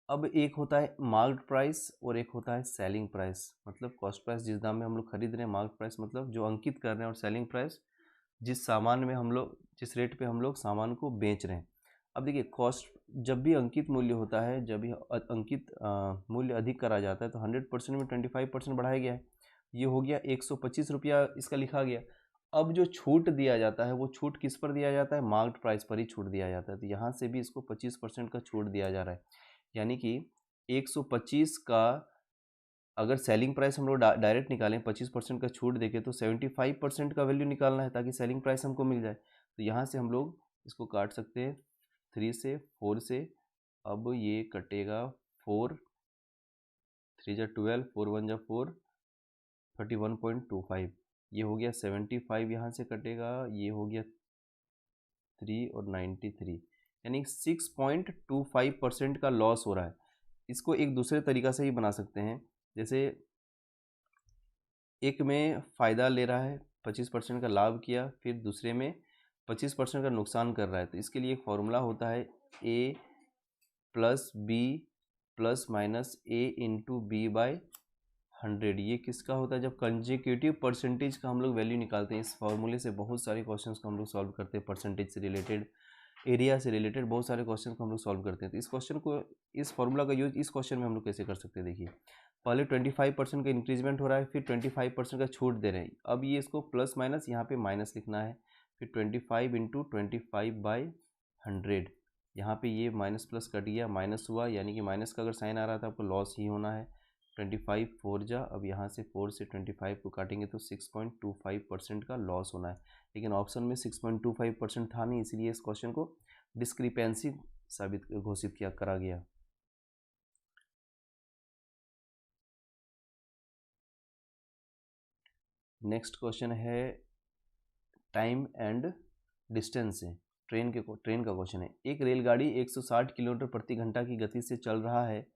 अब एक होता है मार्केट प्राइस और एक होता है सेलिंग प्राइस, मतलब कॉस्ट प्राइस जिस दाम में हम लोग खरीद रहे हैं, मार्केट प्राइस मतलब जो अंकित कर रहे हैं, और सेलिंग प्राइस जिस सामान में हम लोग, जिस रेट पे हम लोग सामान को बेच रहे हैं। अब देखिए कॉस्ट जब भी अंकित मूल्य होता है, जब भी अंकित मूल्य अधिक करा जाता है तो 100% में 25% बढ़ाया गया है, ये हो गया 125 रुपया इसका लिखा गया। अब जो छूट दिया जाता है वो छूट किस पर दिया जाता है, मार्केट प्राइस पर ही छूट दिया जाता है, तो यहाँ से भी इसको 25% का छूट दिया जा रहा है, यानी कि 125 का अगर सेलिंग प्राइस हम लोग डायरेक्ट निकालें 25% का छूट देके तो 75% का वैल्यू निकालना है ताकि सेलिंग प्राइस हमको मिल जाए। तो यहाँ से हम लोग इसको काट सकते हैं 3 से 4 से, अब ये कटेगा 4, 3 जा 12, 4 1 जा 4, 31.25, ये हो गया 75, यहाँ से कटेगा, ये हो गया 3 और 93, यानी 6.25% का लॉस हो रहा है। इसको एक दूसरे तरीका से ही बना सकते हैं, जैसे एक में फ़ायदा ले रहा है, 25% का लाभ किया, फिर दूसरे में 25% का नुकसान कर रहा है, तो इसके लिए एक फॉर्मूला होता है A plus B plus minus A into B by 100। ये किसका होता है, जब कंजिक्यूटिव परसेंटेज का हम लोग वैल्यू निकालते हैं, इस फॉर्मूले से बहुत सारे क्वेश्चंस को हम लोग सॉल्व करते हैं, परसेंटेज से रिलेटेड, एरिया से रिलेटेड बहुत सारे क्वेश्चन को हम लोग सॉल्व करते हैं। तो इस क्वेश्चन को, इस फॉर्मूला का यूज इस क्वेश्चन में हम लोग कैसे कर सकते हैं, देखिए पहले 25% का इंक्रीजमेंट हो रहा है, फिर 25% का छूट दे रहे हैं, अब ये इसको प्लस माइनस यहाँ पे माइनस लिखना है, फिर 25 इंटू 25/100, यहाँ पे ये माइनस प्लस कट गया, माइनस हुआ, यानी कि माइनस का अगर साइन आ रहा था आपको लॉस ही होना है। 25 4 जा, अब यहाँ से 4 से 25 को काटेंगे तो 6.25% का लॉस होना है, लेकिन ऑप्शन में 6.25% था नहीं, इसलिए इस क्वेश्चन को डिस्क्रिपेंसी साबित घोषित किया करा गया। नेक्स्ट क्वेश्चन है टाइम एंड डिस्टेंस से, ट्रेन का क्वेश्चन है। एक रेलगाड़ी 160 किलोमीटर प्रति घंटा की गति से चल रहा है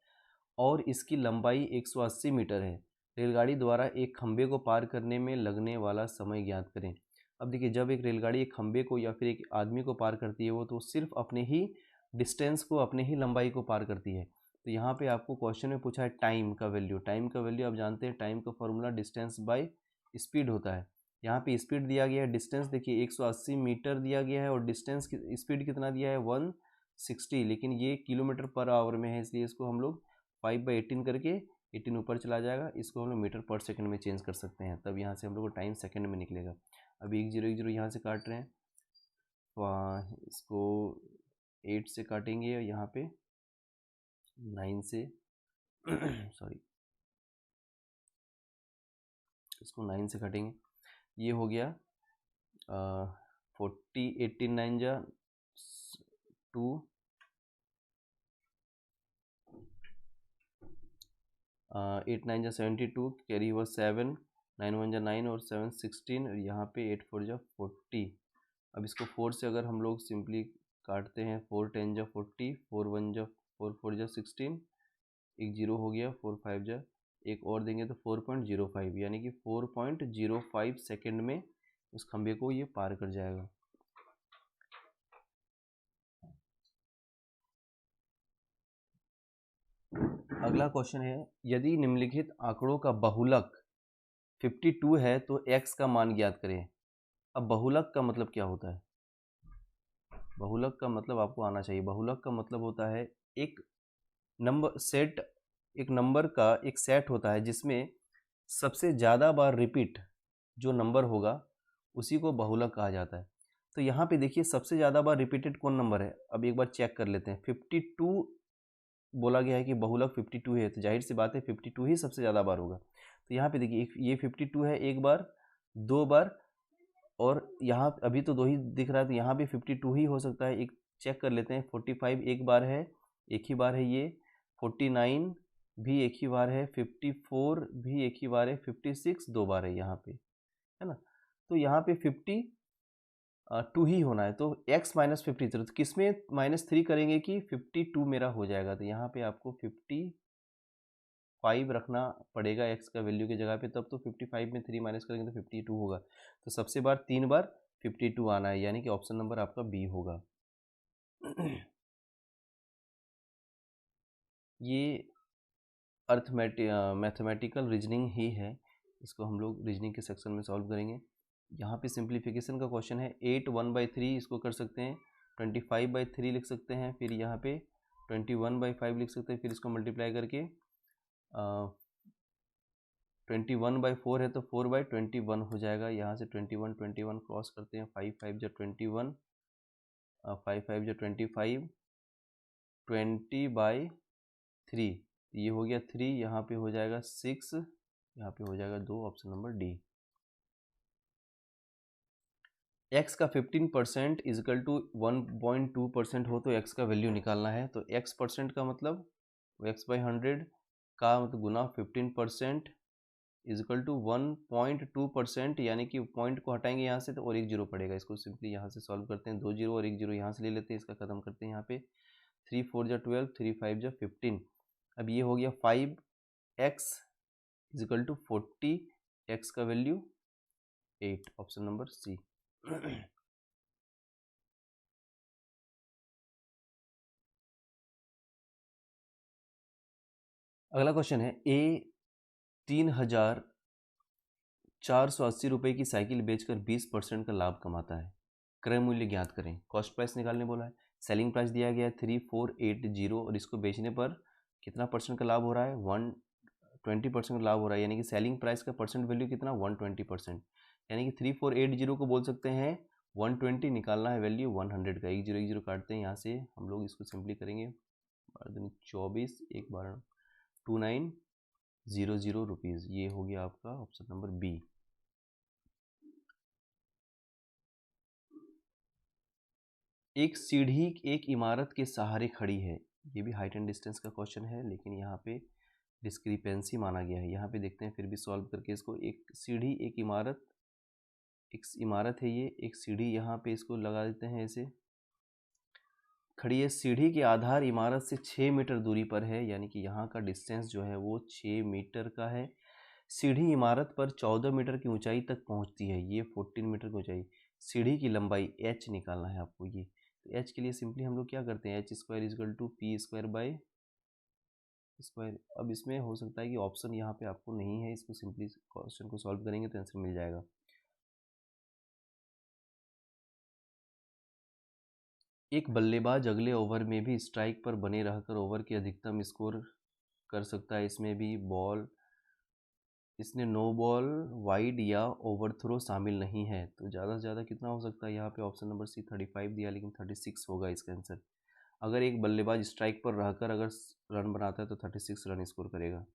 और इसकी लंबाई 180 मीटर है। रेलगाड़ी द्वारा एक खंभे को पार करने में लगने वाला समय ज्ञात करें। अब देखिए जब एक रेलगाड़ी एक खंभे को या फिर एक आदमी को पार करती है, वो तो सिर्फ अपने ही डिस्टेंस को, अपने ही लंबाई को पार करती है। तो यहाँ पे आपको क्वेश्चन में पूछा है टाइम का वैल्यू, टाइम का वैल्यू आप जानते हैं, टाइम का फॉर्मूला डिस्टेंस बाय स्पीड होता है। यहाँ पे स्पीड दिया गया है, डिस्टेंस देखिए 180 मीटर दिया गया है और डिस्टेंस स्पीड कितना दिया है 160, लेकिन ये किलोमीटर पर आवर में है, इसलिए इसको हम लोग 5/18 करके 18 ऊपर चला जाएगा, इसको हम लोग मीटर पर सेकंड में चेंज कर सकते हैं, तब यहाँ से हम लोग को टाइम सेकंड में निकलेगा। अभी 1 0 1 0 यहाँ से काट रहे हैं, इसको 8 से काटेंगे और यहाँ पे 9 से सॉरी इसको 9 से काटेंगे, ये हो गया 40, 18 9 जा 2, 8 9 जा 72, कैरी हुआ 7, 9 1 जा 9 और 7 16, और यहाँ पे 8 4 जा 40। अब इसको 4 से अगर हम लोग सिंपली काटते हैं, 4 10 जा 40, 4 1 जा 4 4 जा 16, एक जीरो हो गया, 4 5 जा एक और देंगे तो 4.05, यानी कि 4.05 सेकेंड में उस खंभे को ये पार कर जाएगा। अगला क्वेश्चन है, यदि निम्नलिखित आंकड़ों का बहुलक 52 है तो x का मान ज्ञात करें। अब बहुलक का मतलब क्या होता है? बहुलक का मतलब आपको आना चाहिए। बहुलक का मतलब होता है एक नंबर सेट, एक नंबर का एक सेट होता है जिसमें सबसे ज़्यादा बार रिपीट जो नंबर होगा उसी को बहुलक कहा जाता है। तो यहाँ पे देखिए सबसे ज़्यादा बार रिपीटेड कौन नंबर है, अब एक बार चेक कर लेते हैं। 52 बोला गया है कि बहुलक 52 है, तो जाहिर सी बात है 52 ही सबसे ज़्यादा बार होगा। तो यहाँ पे देखिए ये 52 है, एक बार, दो बार, और यहाँ अभी तो दो ही दिख रहा है, तो यहाँ भी 52 ही हो सकता है। एक चेक कर लेते हैं। 45 एक बार है, एक ही बार है ये। 49 भी एक ही बार है। 54 भी एक ही बार है। 56 दो बार है यहाँ पे, है ना। तो यहाँ पे 52 ही होना है। तो x माइनस 53, तो किस में -3 करेंगे कि 52 मेरा हो जाएगा। तो यहाँ पे आपको 55 रखना पड़ेगा x का वैल्यू की जगह पे, तब तो 55 में 3 माइनस करेंगे तो 52 होगा। तो सबसे बार 3 बार 52 आना है, यानी कि ऑप्शन नंबर आपका बी होगा। ये मैथमेटिकल रीजनिंग ही है, इसको हम लोग रीजनिंग के सेक्शन में सॉल्व करेंगे। यहाँ पे सिंप्लीफिकेशन का क्वेश्चन है। 8 1/3 इसको कर सकते हैं, 25/3 लिख सकते हैं, फिर यहाँ पे 21/5 लिख सकते हैं, फिर इसको मल्टीप्लाई करके 21/4 है तो 4/21 हो जाएगा। यहाँ से 21 क्रॉस करते हैं, 5 5 जो 21, 5 5 जो 25, 20/3, ये हो गया 3, यहाँ पे हो जाएगा 6, यहाँ पे हो जाएगा 2, ऑप्शन नंबर डी। x का 15% इजकल टू 1.2% हो तो x का वैल्यू निकालना है। तो x परसेंट का मतलब x/100 का मतलब गुना 15% इजकल टू 1.2%, यानी कि पॉइंट को हटाएंगे यहाँ से तो और एक जीरो पड़ेगा। इसको सिंपली यहाँ से सॉल्व करते हैं, 2 जीरो और 1 जीरो यहाँ से ले लेते हैं, इसका खत्म करते हैं यहाँ पे। 3 4 जा 12, 3 5 जा 15। अब ये हो गया 5x इजकल टू 40, x का वैल्यू 8, ऑप्शन नंबर सी। अगला क्वेश्चन है, ए 3,480 रुपये की साइकिल बेचकर 20% का लाभ कमाता है। क्रय मूल्य ज्ञात करें। कॉस्ट प्राइस निकालने बोला है। सेलिंग प्राइस दिया गया है 3480, और इसको बेचने पर कितना परसेंट का लाभ हो रहा है? 120% का लाभ हो रहा है, यानी कि सेलिंग प्राइस का परसेंट वैल्यू कितना? 120%, यानी कि 3480 को बोल सकते हैं 120, निकालना है वैल्यू 100 का। 1 0 काटते हैं यहाँ से हम लोग, इसको सिंपली करेंगे 24 1 12 2900 रुपीज़। ये हो गया आपका ऑप्शन नंबर बी। एक सीढ़ी एक इमारत के सहारे खड़ी है। ये भी हाइट एंड डिस्टेंस का क्वेश्चन है, लेकिन यहाँ पे डिस्क्रिपेंसी माना गया है। यहाँ पे देखते हैं फिर भी सॉल्व करके इसको। एक सीढ़ी एक इमारत है, ये एक सीढ़ी यहाँ पे इसको लगा देते हैं ऐसे, खड़ी है। सीढ़ी के आधार इमारत से 6 मीटर दूरी पर है, यानी कि यहाँ का डिस्टेंस जो है वो 6 मीटर का है। सीढ़ी इमारत पर 14 मीटर की ऊंचाई तक पहुँचती है, ये 14 मीटर की ऊंचाई। सीढ़ी की लंबाई h निकालना है आपको। ये तो h के लिए सिंपली हम लोग क्या करते हैं, h² is equal to p² square. अब इसमें हो सकता है कि ऑप्शन यहाँ पे आपको नहीं है, इसको सिंपली क्वेश्चन को सॉल्व करेंगे तो आंसर मिल जाएगा। एक बल्लेबाज अगले ओवर में भी स्ट्राइक पर बने रहकर ओवर के अधिकतम स्कोर कर सकता है। इसमें भी बॉल, इसने नो बॉल, वाइड या ओवरथ्रो शामिल नहीं है, तो ज़्यादा से ज़्यादा कितना हो सकता है? यहाँ पे ऑप्शन नंबर सी 35 दिया, लेकिन 36 होगा इसका आंसर। अगर एक बल्लेबाज स्ट्राइक पर रहकर अगर रन बनाता है तो 36 रन स्कोर करेगा।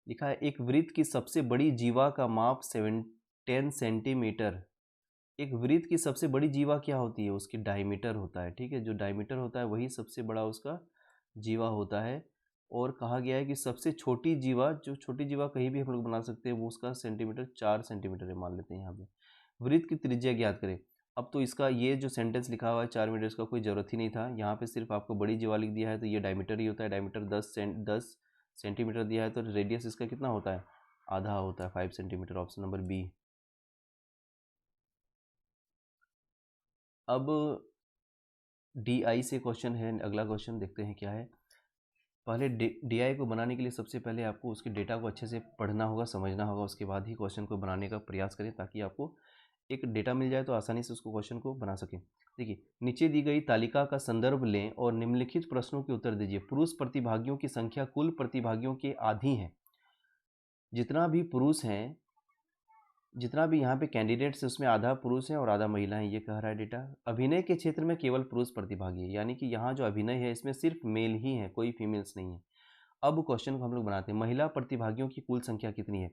लिखा है, एक वृत्त की सबसे बड़ी जीवा का माप 10 सेंटीमीटर। एक वृत्त की सबसे बड़ी जीवा क्या होती है? उसकी डायमीटर होता है, ठीक है। जो डायमीटर होता है वही सबसे बड़ा उसका जीवा होता है। और कहा गया है कि सबसे छोटी जीवा, जो छोटी जीवा कहीं भी हम लोग बना सकते हैं, वो उसका सेंटीमीटर 4 सेंटीमीटर है, मान लेते हैं यहाँ पे। वृत्त की त्रिज्या ज्ञात करें। अब तो इसका ये जो सेंटेंस लिखा हुआ है 4 मीटर, इसका कोई ज़रूरत ही नहीं था। यहाँ पे सिर्फ आपको बड़ी जीवा लिख दिया है तो ये डायमीटर ही होता है। डायमीटर 10 सेंटीमीटर दिया है तो रेडियस इसका कितना होता है, आधा होता है, 5 सेंटीमीटर। Option number B. अब DI से क्वेश्चन है, अगला क्वेश्चन देखते हैं क्या है। पहले DI को बनाने के लिए सबसे पहले आपको उसके डेटा को अच्छे से पढ़ना होगा, समझना होगा, उसके बाद ही क्वेश्चन को बनाने का प्रयास करें ताकि आपको एक डेटा मिल जाए तो आसानी से उसको क्वेश्चन को बना सकें। देखिए, नीचे दी गई तालिका का संदर्भ लें और निम्नलिखित प्रश्नों के उत्तर दीजिए। पुरुष प्रतिभागियों की संख्या कुल प्रतिभागियों के आधी है। जितना भी पुरुष हैं, जितना भी यहाँ पे कैंडिडेट्स है उसमें आधा पुरुष है और आधा महिला है, ये कह रहा है डेटा। अभिनय के क्षेत्र में केवल पुरुष प्रतिभागी है, यानी कि यहाँ जो अभिनय है इसमें सिर्फ मेल ही है, कोई फीमेल्स नहीं है। अब क्वेश्चन को हम लोग बनाते हैं, महिला प्रतिभागियों की कुल संख्या कितनी है।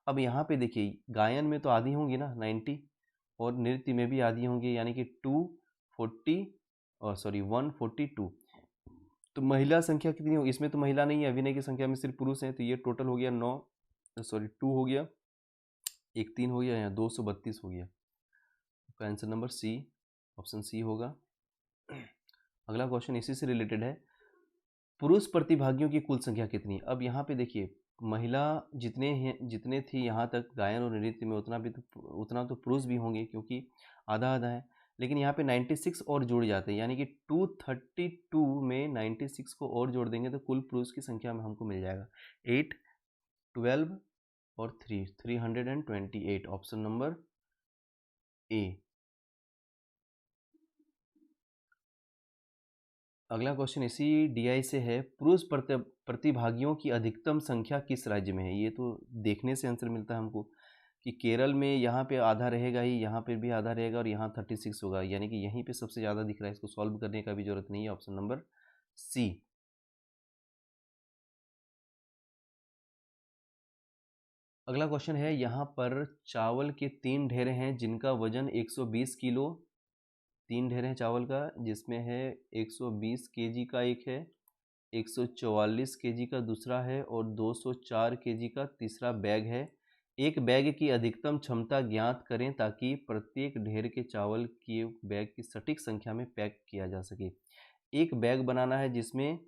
अब यहाँ पे देखिए, गायन में तो आधी होंगी ना 90, और नृत्य में भी आधी होंगी, यानी कि 142। तो महिला संख्या कितनी होगी, इसमें तो महिला नहीं है, अभिनय की संख्या में सिर्फ पुरुष हैं, तो ये टोटल हो गया 2 हो गया, एक 3 हो गया, यहाँ 232 हो गया। तो answer number C, option C होगा। अगला क्वेश्चन इसी से रिलेटेड है, पुरुष प्रतिभागियों की कुल संख्या कितनी। अब यहाँ पे देखिए, महिला जितने हैं, जितने थी यहाँ तक गायन और नृत्य में, उतना तो पुरुष भी होंगे क्योंकि आधा आधा है। लेकिन यहाँ पे 96 और जुड़ जाते हैं, यानी कि 232 में 96 को और जोड़ देंगे तो कुल पुरुष की संख्या में हमको मिल जाएगा 8, 12 और 328। Option number A. अगला क्वेश्चन इसी DI से है, पुरुष प्रतिभागियों की अधिकतम संख्या किस राज्य में है। ये तो देखने से आंसर मिलता है हमको कि केरल में यहाँ पे आधा रहेगा ही, यहाँ पे भी आधा रहेगा और यहाँ 36 होगा, यानी कि यहीं पे सबसे ज़्यादा दिख रहा है। इसको सॉल्व करने का भी जरूरत नहीं है। Option number C. अगला क्वेश्चन है, यहाँ पर चावल के 3 ढेर हैं जिनका वजन 120 किलो। 3 ढेर हैं चावल का, जिसमें है 120 केजी का एक है, 144 केजी का दूसरा है और 204 केजी का तीसरा बैग है। एक बैग की अधिकतम क्षमता ज्ञात करें ताकि प्रत्येक ढेर के चावल के बैग की सटीक संख्या में पैक किया जा सके। एक बैग बनाना है जिसमें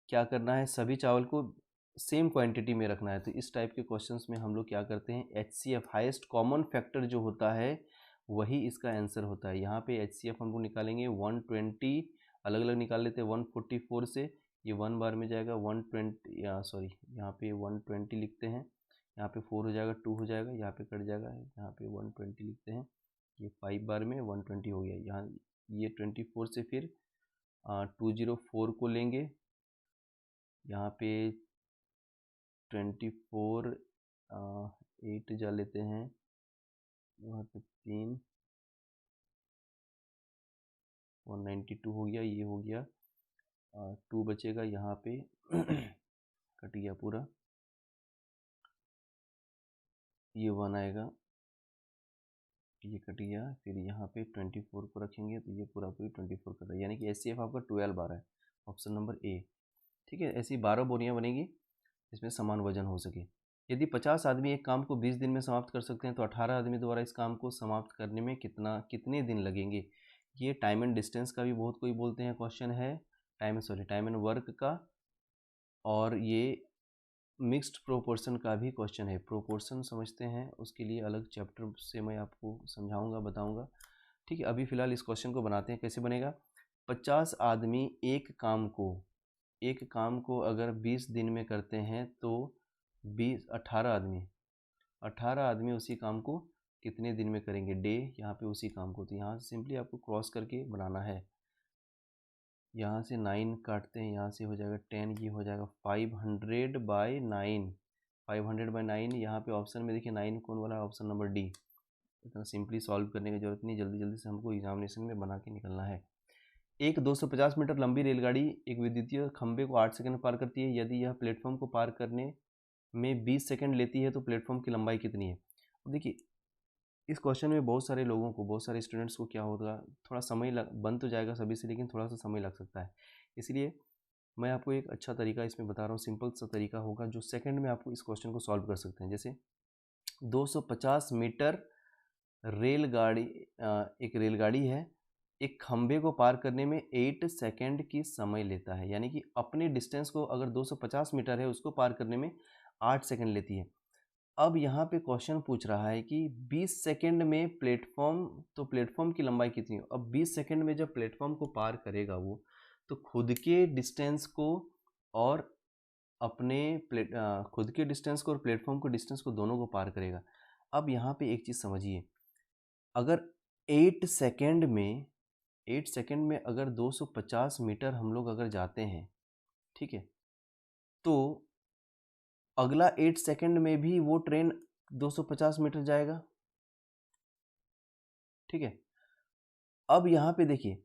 क्या करना है, सभी चावल को सेम क्वांटिटी में रखना है। तो इस टाइप के क्वेश्चंस में हम लोग क्या करते हैं, HCF हाईएस्ट कॉमन फैक्टर जो होता है वही इसका आंसर होता है। यहाँ पे HCF हम लोग निकालेंगे 120, अलग अलग निकाल लेते हैं 144 से, ये 1 बार में जाएगा 120, सॉरी यहाँ पे 120 लिखते हैं, यहाँ पे 4 हो जाएगा, 2 हो जाएगा, यहाँ पे कट जाएगा, यहाँ पे 120 लिखते हैं, ये 5 बार में 120 हो गया। यहाँ ये 24 से फिर 204 को लेंगे, यहाँ पे 24 8 जा लेते हैं, यहाँ पे 3 192 हो गया, ये हो गया 2 बचेगा यहाँ पे कट गया पूरा, ये 1 आएगा, ये कट गया, फिर यहाँ पे 24 को रखेंगे तो ये पूरा पूरी 24 कट रहा है, यानी कि HCF आपका 12 बार है। Option number A. ठीक है, ऐसी 12 बोरियाँ बनेगी इसमें समान वजन हो सके। यदि 50 आदमी एक काम को 20 दिन में समाप्त कर सकते हैं तो 18 आदमी द्वारा इस काम को समाप्त करने में कितने दिन लगेंगे। ये टाइम एंड डिस्टेंस का भी बहुत कोई बोलते हैं क्वेश्चन है, टाइम एंड वर्क का, और ये मिक्स्ड प्रोपोर्शन का भी क्वेश्चन है। प्रोपोर्शन समझते हैं, उसके लिए अलग चैप्टर से मैं आपको समझाऊंगा, बताऊंगा। ठीक है, अभी फ़िलहाल इस क्वेश्चन को बनाते हैं। कैसे बनेगा, 50 आदमी एक काम को अगर 20 दिन में करते हैं तो 18 आदमी उसी काम को कितने दिन में करेंगे, डे यहाँ पे उसी काम को। तो यहाँ से सिंपली आपको क्रॉस करके बनाना है, यहाँ से 9 काटते हैं, यहाँ से हो जाएगा 10, ये हो जाएगा 500/9, 500/9। यहाँ पे ऑप्शन में देखिए 9 कौन वाला है, ऑप्शन नंबर डी। इतना सिंपली सॉल्व करने की जरूरत नहीं, जल्दी जल्दी से हमको एग्जामिनेशन में बना के निकलना है। एक 250 मीटर लंबी रेलगाड़ी एक विद्युतीय खंभे को 8 सेकंड में पार करती है। यदि यह प्लेटफॉर्म को पार करने में 20 सेकंड लेती है तो प्लेटफॉर्म की लंबाई कितनी है। देखिए, इस क्वेश्चन में बहुत सारे लोगों को, बहुत सारे स्टूडेंट्स को क्या होगा, थोड़ा समय बन तो जाएगा सभी से, लेकिन थोड़ा सा समय लग सकता है। इसलिए मैं आपको एक अच्छा तरीका इसमें बता रहा हूँ, सिंपल सा तरीका होगा जो सेकंड में आपको इस क्वेश्चन को सॉल्व कर सकते हैं। जैसे 250 मीटर रेलगाड़ी एक रेलगाड़ी है, एक खंबे को पार करने में 8 सेकंड की समय लेता है, यानी कि अपने डिस्टेंस को अगर 250 मीटर है उसको पार करने में 8 सेकंड लेती है। अब यहाँ पे क्वेश्चन पूछ रहा है कि 20 सेकंड में प्लेटफॉर्म, तो प्लेटफॉर्म की लंबाई कितनी हो। अब 20 सेकंड में जब प्लेटफॉर्म को पार करेगा वो, तो खुद के डिस्टेंस को और खुद के डिस्टेंस को और प्लेटफॉर्म के डिस्टेंस को दोनों को पार करेगा। अब यहाँ पे एक चीज़ समझिए, अगर 8 सेकंड में 8 सेकंड में अगर 250 मीटर हम लोग अगर जाते हैं, ठीक है, तो अगला 8 सेकंड में भी वो ट्रेन 250 मीटर जाएगा, ठीक है। अब यहाँ पे देखिए,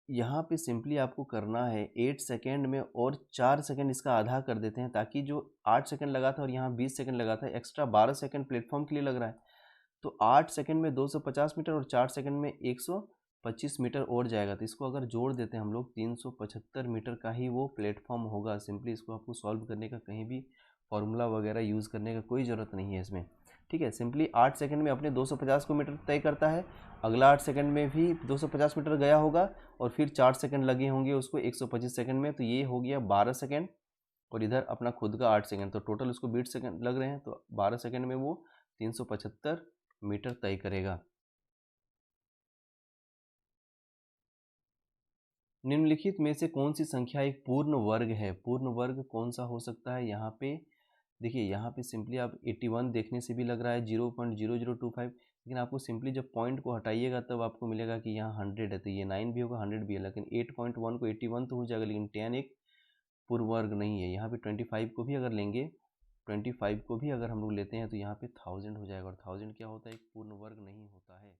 यहाँ पे सिंपली आपको करना है 8 सेकंड में और 4 सेकंड इसका आधा कर देते हैं, ताकि जो 8 सेकंड लगा था और यहाँ 20 सेकंड लगा था, एक्स्ट्रा 12 सेकंड प्लेटफॉर्म के लिए लग रहा है। तो 8 सेकंड में 250 मीटर और 4 सेकंड में 125 मीटर और जाएगा, तो इसको अगर जोड़ देते हैं हम लोग 375 मीटर का ही वो प्लेटफॉर्म होगा। सिंपली इसको आपको सॉल्व करने का कहीं भी फॉर्मूला वगैरह यूज़ करने का कोई ज़रूरत नहीं है इसमें, ठीक है। सिंपली 8 सेकंड में अपने 250 को मीटर तय करता है, अगला 8 सेकंड में भी 250 मीटर गया होगा और फिर 4 सेकंड लगे होंगे उसको 125 सेकंड में, तो ये हो गया 12 सेकंड और इधर अपना खुद का 8 सेकंड, तो टोटल उसको 20 सेकंड लग रहे हैं, तो 12 सेकंड में वो 375 मीटर तय करेगा। निम्नलिखित में से कौन सी संख्या एक पूर्ण वर्ग है। पूर्ण वर्ग कौन सा हो सकता है। यहाँ पे देखिए, यहाँ पे सिंपली आप 81 देखने से भी लग रहा है 0.0025, लेकिन आपको सिंपली जब पॉइंट को हटाइएगा तब आपको मिलेगा कि यहाँ 100 है, तो ये 9 भी होगा 100 भी है, लेकिन 8.1 को 81 तो हो जाएगा, लेकिन 10 एक पूर्ण वर्ग नहीं है। यहाँ पे 25 को भी अगर लेंगे, 25 को भी अगर हम लोग लेते हैं तो यहाँ पे 1000 हो जाएगा, और 1000 क्या होता है, एक पूर्ण वर्ग नहीं होता है।